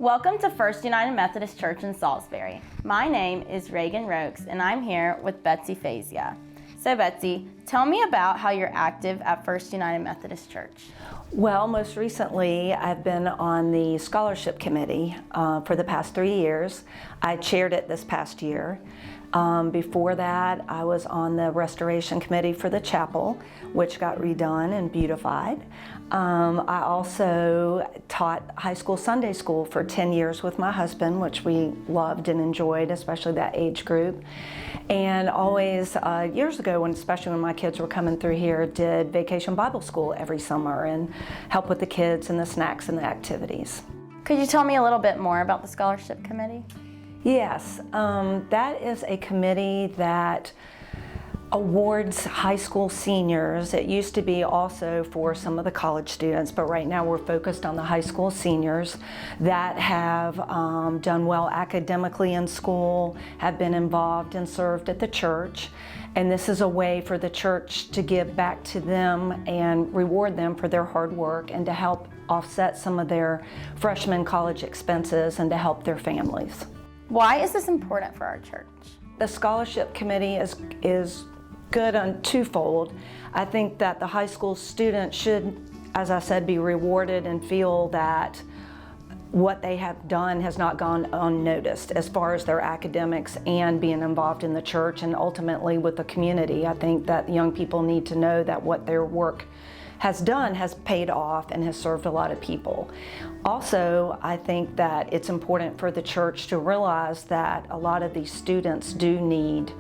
Welcome to First United Methodist Church in Salisbury. My name is Reagan Rokes, and I'm here with Betsy Fazia. So Betsy, tell me about how you're active at First United Methodist Church. Well, most recently, I've been on the scholarship committee for the past 3 years. I chaired it this past year. Before that, I was on the restoration committee for the chapel, which got redone and beautified. I also taught high school Sunday school for 10 years with my husband, which we loved and enjoyed, especially that age group. And always, years ago, especially when my kids were coming through here, did vacation Bible school every summer and help with the kids and the snacks and the activities. Could you tell me a little bit more about the scholarship committee? Yes, that is a committee that awards high school seniors. It used to be also for some of the college students, but right now we're focused on the high school seniors that have done well academically in school, have been involved and served at the church. And this is a way for the church to give back to them and reward them for their hard work and to help offset some of their freshman college expenses and to help their families. Why is this important for our church? The scholarship committee is good on twofold. I think that the high school students should, as I said, be rewarded and feel that what they have done has not gone unnoticed as far as their academics and being involved in the church and ultimately with the community. I think that young people need to know that what their work has done has paid off and has served a lot of people. Also, I think that it's important for the church to realize that a lot of these students do need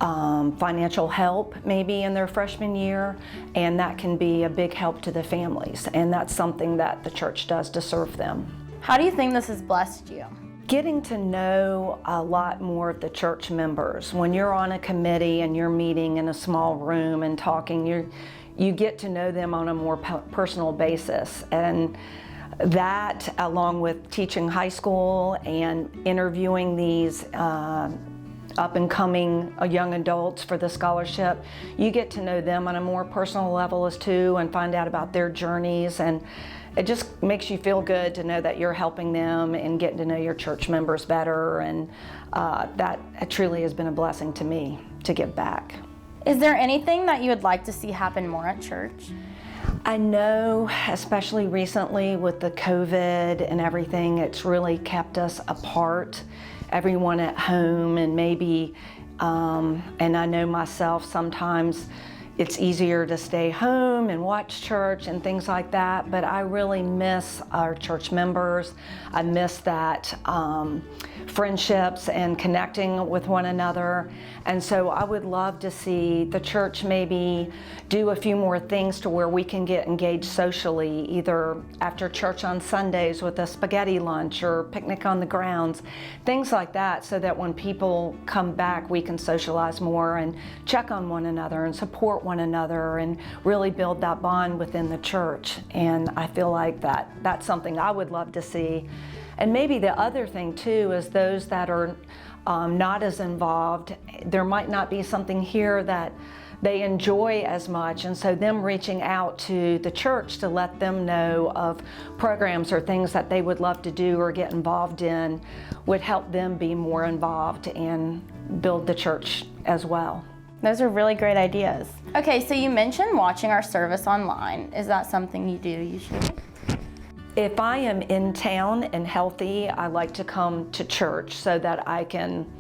financial help maybe in their freshman year, and that can be a big help to the families, and that's something that the church does to serve them. How do you think this has blessed you? Getting to know a lot more of the church members. When you're on a committee and you're meeting in a small room and talking, you get to know them on a more personal basis, and that, along with teaching high school and interviewing these up-and-coming young adults for the scholarship, you get to know them on a more personal level as too and find out about their journeys, and it just makes you feel good to know that you're helping them and getting to know your church members better, and that truly has been a blessing to me to give back. Is there anything that you would like to see happen more at church? I know, especially recently with the COVID and everything, it's really kept us apart, everyone at home, and maybe, and I know myself, sometimes it's easier to stay home and watch church and things like that, but I really miss our church members. I miss that friendships and connecting with one another. And so I would love to see the church maybe do a few more things to where we can get engaged socially, either after church on Sundays with a spaghetti lunch or picnic on the grounds, things like that, so that when people come back, we can socialize more and check on one another and support one another and really build that bond within the church. And I feel like that's something I would love to see. And maybe the other thing too is those that are not as involved, there might not be something here that they enjoy as much, and so them reaching out to the church to let them know of programs or things that they would love to do or get involved in would help them be more involved and build the church as well. Those are really great ideas. Okay, so you mentioned watching our service online. Is that something you do usually? If I am in town and healthy, I like to come to church so that I can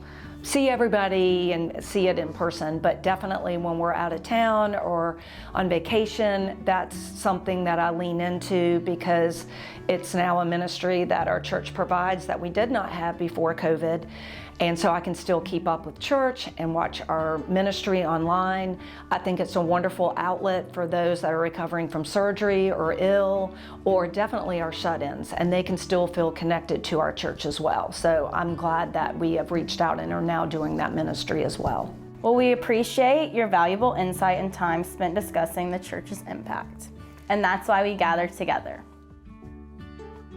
see everybody and see it in person. But definitely when we're out of town or on vacation, that's something that I lean into because it's now a ministry that our church provides that we did not have before COVID. And so I can still keep up with church and watch our ministry online. I think it's a wonderful outlet for those that are recovering from surgery or ill, or definitely our shut-ins, and they can still feel connected to our church as well. So I'm glad that we have reached out and are now doing that ministry as well. Well, we appreciate your valuable insight and time spent discussing the church's impact. And that's why we gathered together.